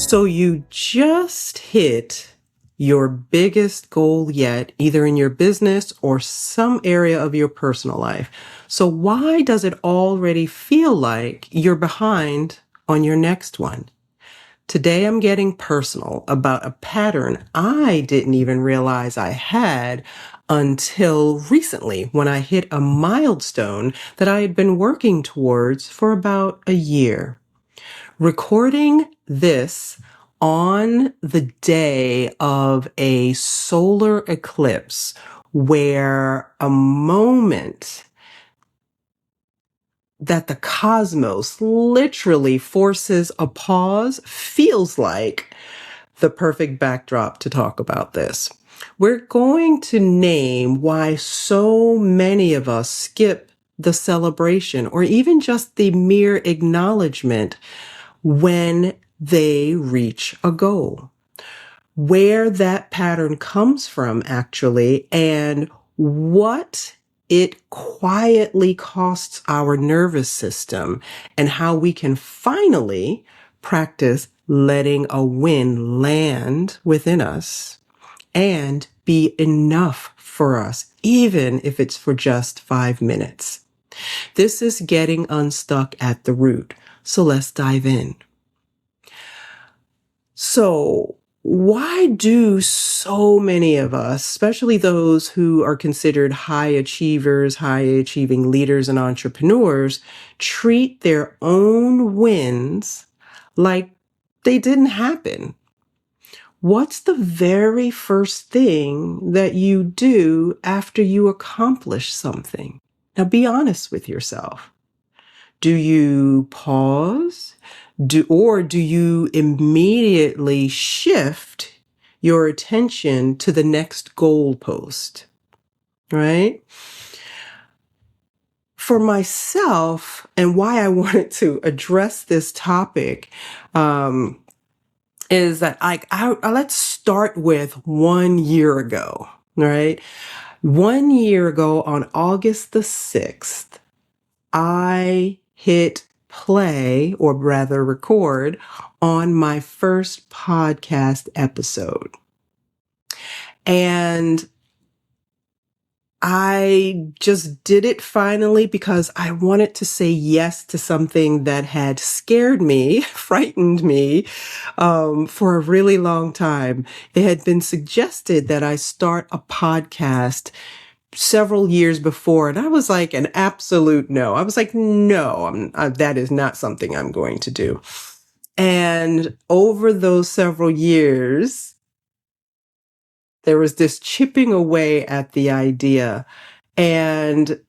So you just hit your biggest goal yet, either in your business or some area of your personal life. So why does it already feel like you're behind on your next one? Today I'm getting personal about a pattern I didn't even realize I had until recently when I hit a milestone that I had been working towards for about a year. Recording this on the day of a solar eclipse, where a moment that the cosmos literally forces a pause feels like the perfect backdrop to talk about this. We're going to name why so many of us skip the celebration or even just the mere acknowledgement when they reach a goal. Where that pattern comes from, actually, and what it quietly costs our nervous system, and how we can finally practice letting a win land within us and be enough for us, even if it's for just 5 minutes. This is getting unstuck at the root. So let's dive in. So why do so many of us, especially those who are considered high achievers, high achieving leaders and entrepreneurs, treat their own wins like they didn't happen? What's the very first thing that you do after you accomplish something? Now be honest with yourself. Do you pause? Or do you immediately shift your attention to the next goalpost? Right? For myself, and why I wanted to address this topic, is that let's start with 1 year ago, right? 1 year ago on August the 6th, I hit play, or rather record, on my first podcast episode. And I just did it finally because I wanted to say yes to something that had scared me, frightened me, for a really long time. It had been suggested that I start a podcast several years before, and I was like an absolute no. I was like, no, that is not something I'm going to do. And over those several years, there was this chipping away at the idea. And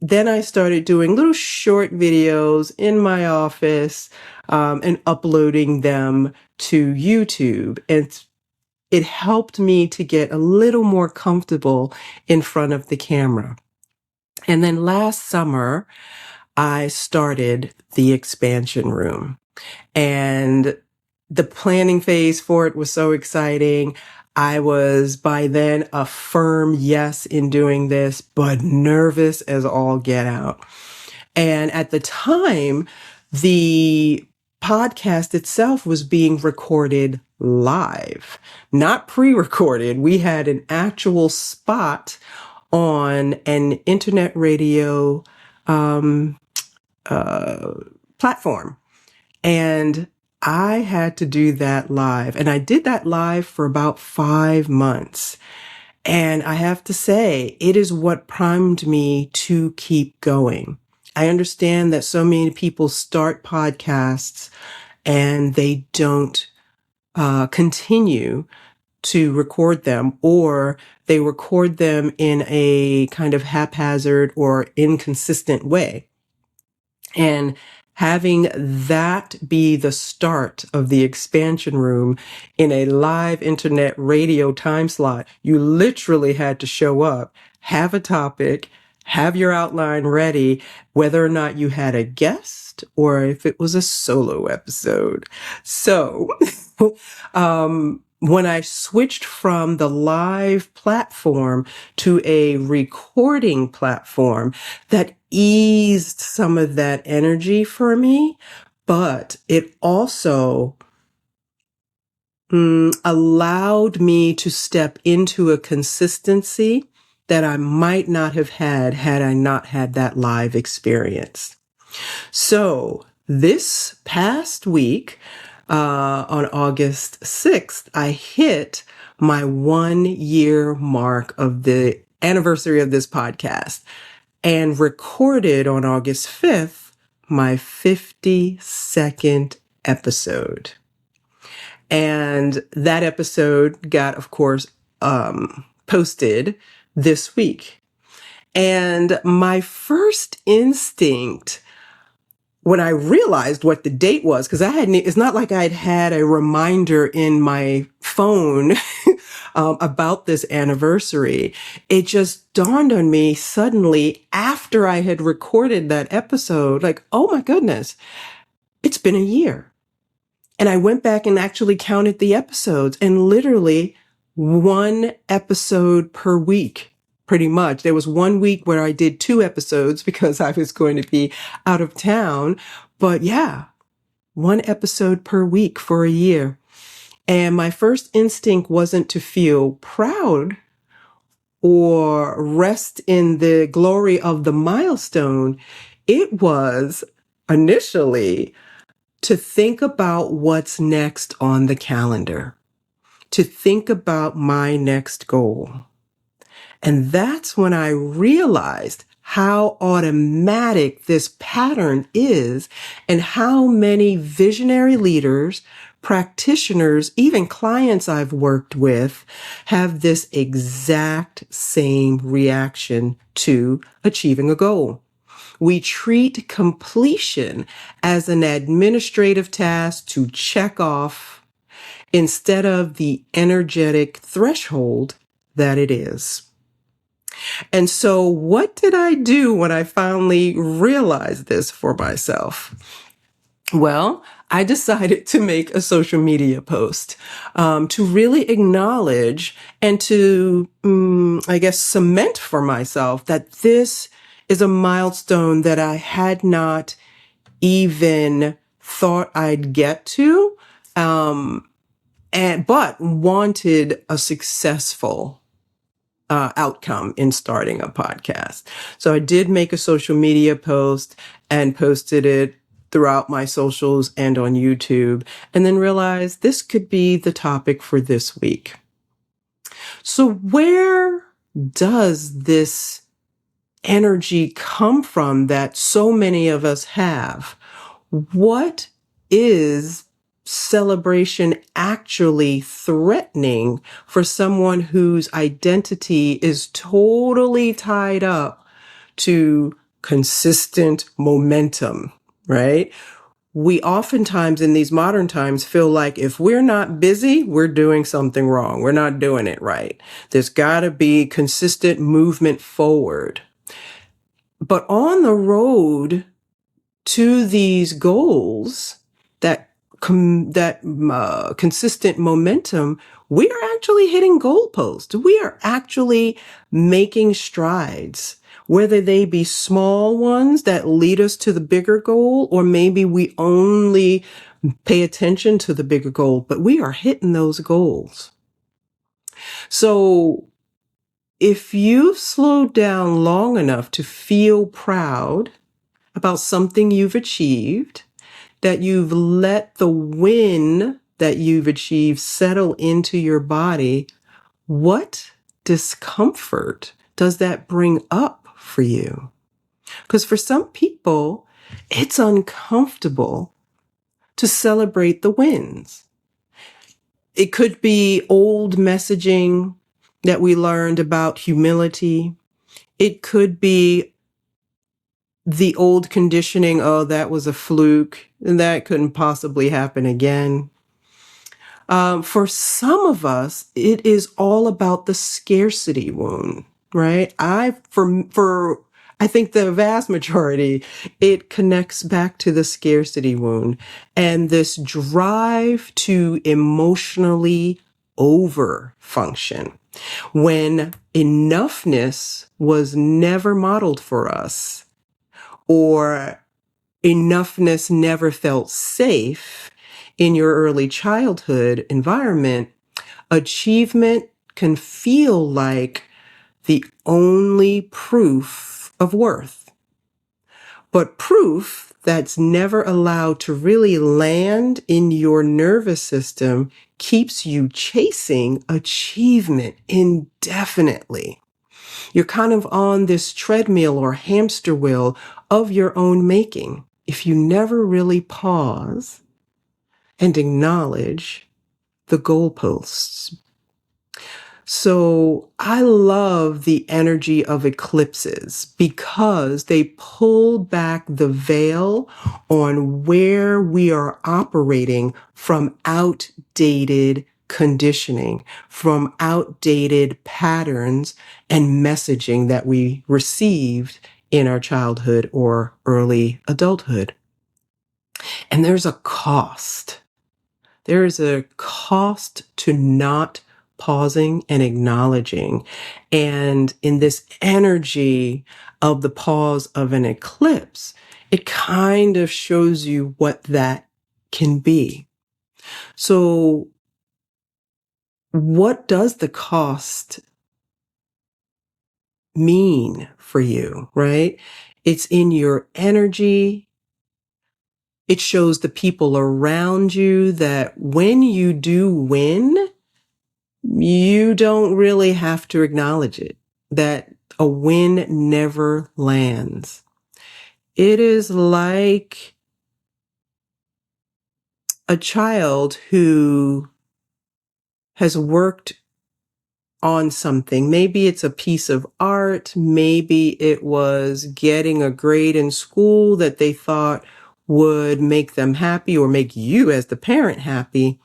then I started doing little short videos in my office, and uploading them to YouTube. And it helped me to get a little more comfortable in front of the camera. And then last summer, I started the expansion room, and the planning phase for it was so exciting. I was by then a firm yes in doing this, but nervous as all get out. And at the time, the podcast itself was being recorded live, not pre-recorded. We had an actual spot on an internet radio platform. And I had to do that live. And I did that live for about 5 months. And I have to say, it is what primed me to keep going. I understand that so many people start podcasts and they don't continue to record them, or they record them in a kind of haphazard or inconsistent way. And having that be the start of the expansion room in a live internet radio time slot, you literally had to show up, have a topic, have your outline ready, whether or not you had a guest or if it was a solo episode. So, when I switched from the live platform to a recording platform, that eased some of that energy for me, but it also allowed me to step into a consistency that I might not have had I not had that live experience. So this past week, on August 6th, I hit my 1 year mark of the anniversary of this podcast and recorded on August 5th my 52nd episode. And that episode got, of course, posted this week. And my first instinct when I realized what the date was, because it's not like I'd had a reminder in my phone about this anniversary. It just dawned on me suddenly after I had recorded that episode, like, oh my goodness, it's been a year. And I went back and actually counted the episodes, and literally 1 episode per week. Pretty much. There was 1 week where I did 2 episodes because I was going to be out of town. But yeah, 1 episode per week for a year. And my first instinct wasn't to feel proud or rest in the glory of the milestone. It was initially to think about what's next on the calendar, to think about my next goal. And that's when I realized how automatic this pattern is and how many visionary leaders, practitioners, even clients I've worked with have this exact same reaction to achieving a goal. We treat completion as an administrative task to check off instead of the energetic threshold that it is. And so what did I do when I finally realized this for myself? Well, I decided to make a social media post to really acknowledge and to, cement for myself that this is a milestone that I had not even thought I'd get to, but wanted a successful outcome in starting a podcast. So I did make a social media post and posted it throughout my socials and on YouTube, and then realized this could be the topic for this week. So where does this energy come from that so many of us have? What is celebration actually threatening for someone whose identity is totally tied up to consistent momentum, right? We oftentimes in these modern times feel like if we're not busy, we're doing something wrong. We're not doing it right. There's got to be consistent movement forward. But on the road to these goals, that consistent momentum, we are actually hitting goalposts. We are actually making strides, whether they be small ones that lead us to the bigger goal, or maybe we only pay attention to the bigger goal, but we are hitting those goals. So if you've slowed down long enough to feel proud about something you've achieved, that you've let the win that you've achieved settle into your body, what discomfort does that bring up for you? Because for some people, it's uncomfortable to celebrate the wins. It could be old messaging that we learned about humility. It could be the old conditioning, oh, that was a fluke, and that couldn't possibly happen again. For some of us, it is all about the scarcity wound, right? I think the vast majority, it connects back to the scarcity wound and this drive to emotionally overfunction when enoughness was never modeled for us, or enoughness never felt safe in your early childhood environment, achievement can feel like the only proof of worth. But proof that's never allowed to really land in your nervous system keeps you chasing achievement indefinitely. You're kind of on this treadmill or hamster wheel of your own making if you never really pause and acknowledge the goalposts. So I love the energy of eclipses because they pull back the veil on where we are operating from outdated conditioning, from outdated patterns and messaging that we received in our childhood or early adulthood. And there's a cost. There is a cost to not pausing and acknowledging. And in this energy of the pause of an eclipse, it kind of shows you what that can be. So, what does the cost mean for you, right? It's in your energy. It shows the people around you that when you do win, you don't really have to acknowledge it, that a win never lands. It is like a child who has worked on something. Maybe it's a piece of art. Maybe it was getting a grade in school that they thought would make them happy or make you as the parent happy.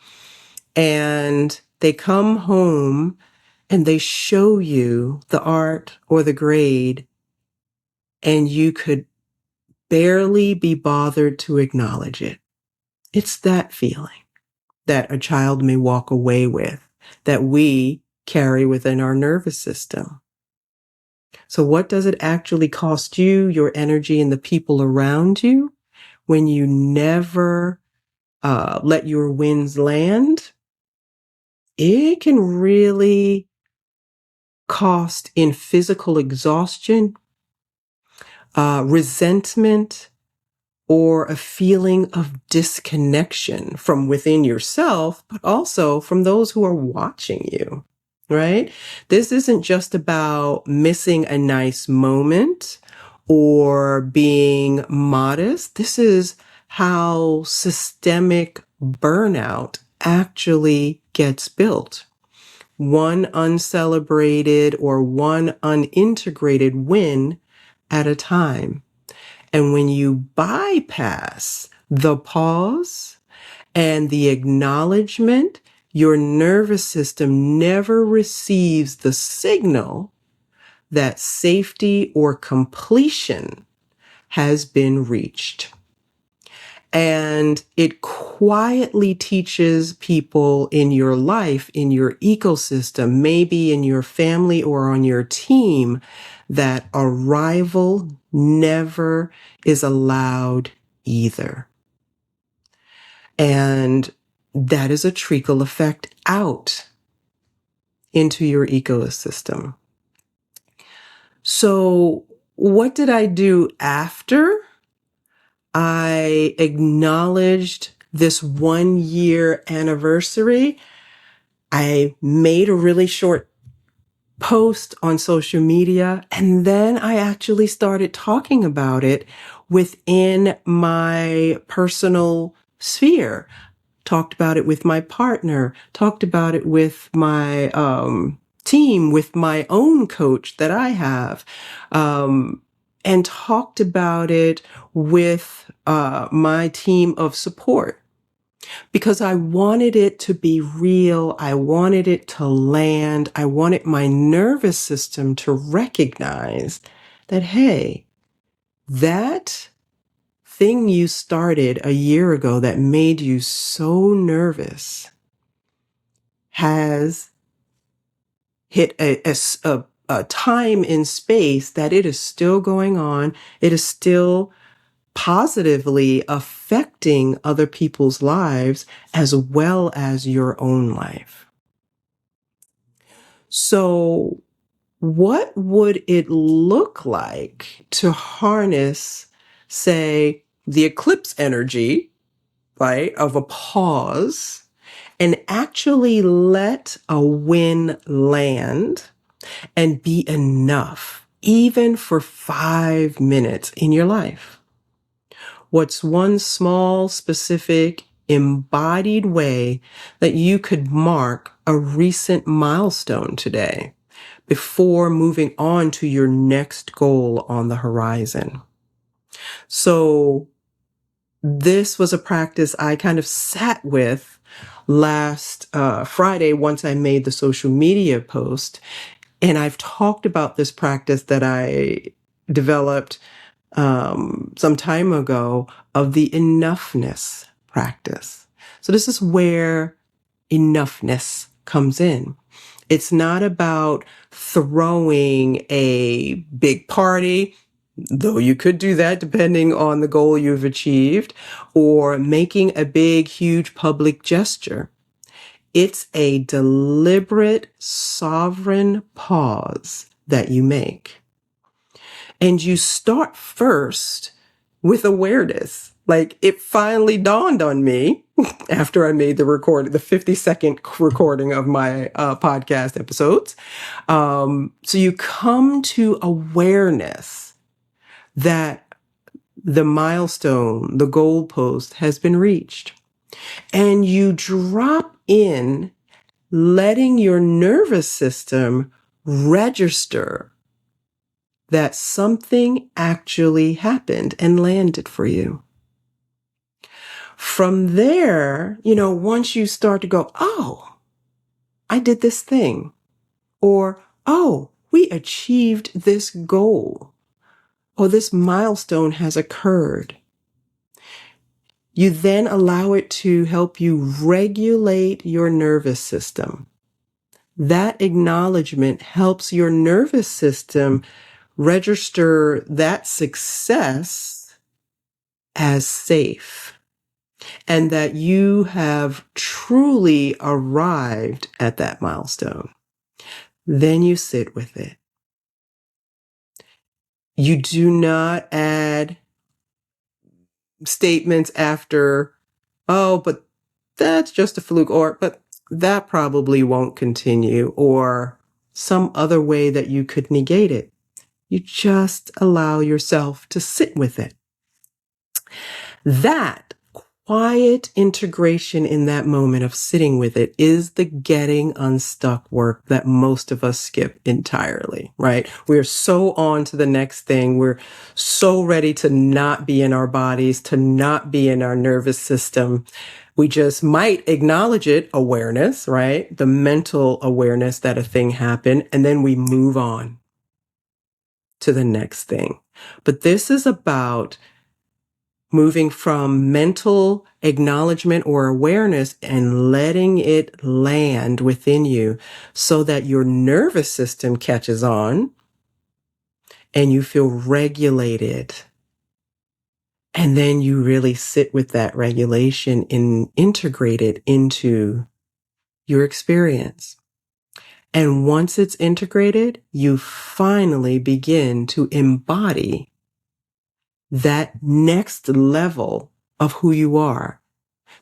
And they come home and they show you the art or the grade, and you could barely be bothered to acknowledge it. It's that feeling that a child may walk away with, that we carry within our nervous system. So what does it actually cost you, your energy, and the people around you when you never let your wins land? It can really cost in physical exhaustion, resentment, or a feeling of disconnection from within yourself, but also from those who are watching you, right? This isn't just about missing a nice moment or being modest. This is how systemic burnout actually gets built. One uncelebrated or one unintegrated win at a time. And when you bypass the pause and the acknowledgement, your nervous system never receives the signal that safety or completion has been reached. And it quietly teaches people in your life, in your ecosystem, maybe in your family or on your team, that arrival never is allowed either. And that is a trickle effect out into your ecosystem. So what did I do after I acknowledged this 1-year anniversary? I made a really short post on social media, and then I actually started talking about it within my personal sphere. Talked about it with my partner, talked about it with my team, with my own coach that I have, and talked about it with my team of support. Because I wanted it to be real. I wanted it to land. I wanted my nervous system to recognize that, hey, that thing you started a year ago that made you so nervous has hit a time in space that it is still going on. It is still positively affecting other people's lives as well as your own life. So, what would it look like to harness, say, the eclipse energy, right, of a pause and actually let a win land and be enough, even for 5 minutes in your life? What's one small, specific, embodied way that you could mark a recent milestone today before moving on to your next goal on the horizon? So this was a practice I kind of sat with last Friday once I made the social media post. And I've talked about this practice that I developed some time ago of the enoughness practice. So this is where enoughness comes in. It's not about throwing a big party, though you could do that depending on the goal you've achieved, or making a big, huge public gesture. It's a deliberate, sovereign pause that you make. And you start first with awareness. Like, it finally dawned on me after I made the 50-second recording of my podcast episodes. So you come to awareness that the milestone, the goalpost has been reached. And you drop in, letting your nervous system register that something actually happened and landed for you. From there, once you start to go, oh, I did this thing, or, oh, we achieved this goal, or this milestone has occurred. You then allow it to help you regulate your nervous system. That acknowledgement helps your nervous system register that success as safe and that you have truly arrived at that milestone. Then you sit with it. You do not add statements after, oh, but that's just a fluke, or, but that probably won't continue, or some other way that you could negate it. You just allow yourself to sit with it. That quiet integration in that moment of sitting with it is the getting unstuck work that most of us skip entirely, right? We're so on to the next thing. We're so ready to not be in our bodies, to not be in our nervous system. We just might acknowledge it, awareness, right? The mental awareness that a thing happened, and then we move on to the next thing. But this is about moving from mental acknowledgement or awareness and letting it land within you so that your nervous system catches on and you feel regulated. And then you really sit with that regulation and integrate it into your experience. And once it's integrated, you finally begin to embody that next level of who you are,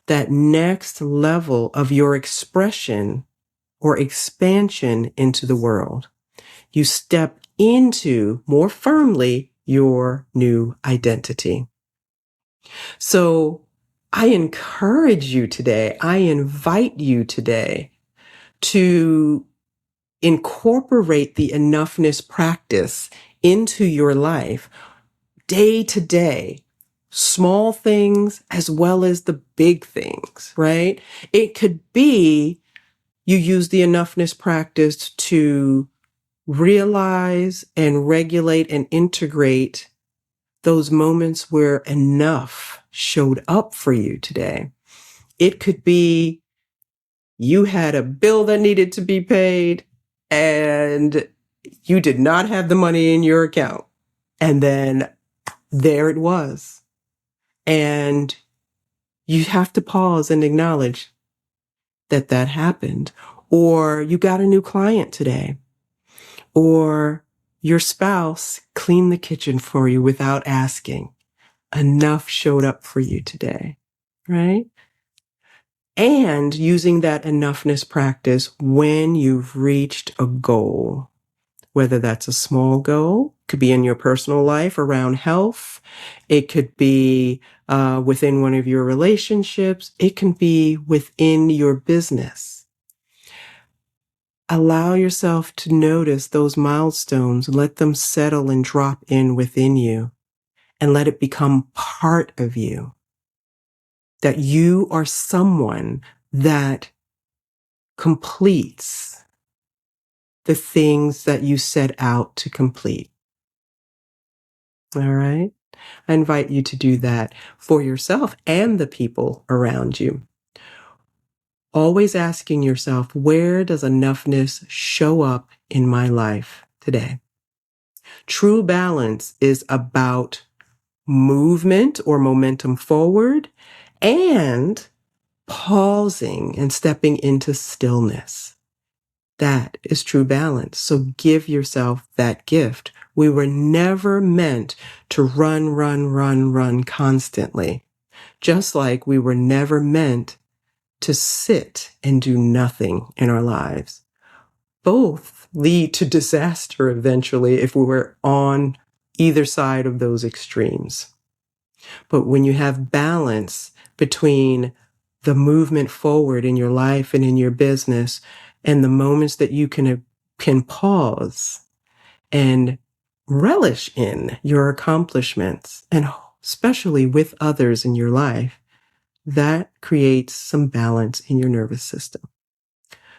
that next level of your expression or expansion into the world. You step into more firmly your new identity. So I encourage you today, I invite you today to incorporate the enoughness practice into your life day to day, small things as well as the big things, right? It could be you use the enoughness practice to realize and regulate and integrate those moments where enough showed up for you today. It could be you had a bill that needed to be paid and you did not have the money in your account. And then there it was. And you have to pause and acknowledge that that happened. Or you got a new client today. Or your spouse cleaned the kitchen for you without asking. Enough showed up for you today, right? And using that enoughness practice when you've reached a goal, whether that's a small goal, could be in your personal life around health. It could be within one of your relationships. It can be within your business. Allow yourself to notice those milestones. Let them settle and drop in within you and let it become part of you. That you are someone that completes the things that you set out to complete. All right? I invite you to do that for yourself and the people around you. Always asking yourself, where does enoughness show up in my life today? True balance is about movement or momentum forward and pausing and stepping into stillness. That is true balance. So give yourself that gift. We were never meant to run constantly. Just like we were never meant to sit and do nothing in our lives. Both lead to disaster eventually if we were on either side of those extremes. But when you have balance between the movement forward in your life and in your business and the moments that you can pause and relish in your accomplishments, and especially with others in your life, that creates some balance in your nervous system.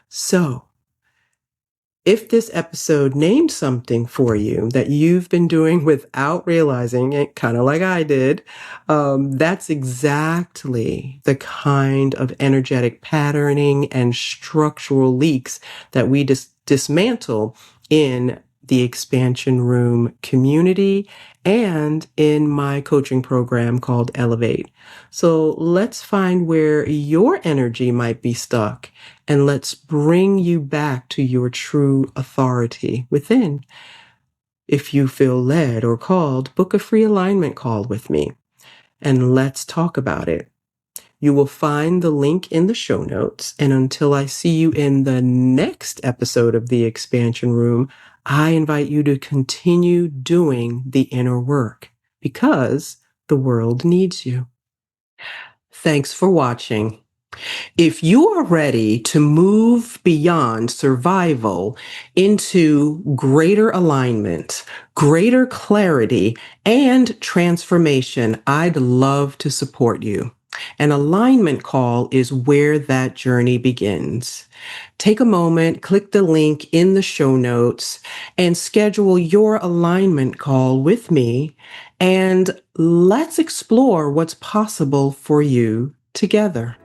So, if this episode named something for you that you've been doing without realizing it, kind of like I did, that's exactly the kind of energetic patterning and structural leaks that we dismantle in the Expansion Room community and in my coaching program called Elevate. So let's find where your energy might be stuck and let's bring you back to your true authority within. If you feel led or called, book a free alignment call with me and let's talk about it. You will find the link in the show notes. And until I see you in the next episode of the Expansion Room, I invite you to continue doing the inner work because the world needs you. Thanks for watching. If you are ready to move beyond survival into greater alignment, greater clarity, and transformation, I'd love to support you. An alignment call is where that journey begins. Take a moment, click the link in the show notes, and schedule your alignment call with me, and let's explore what's possible for you together.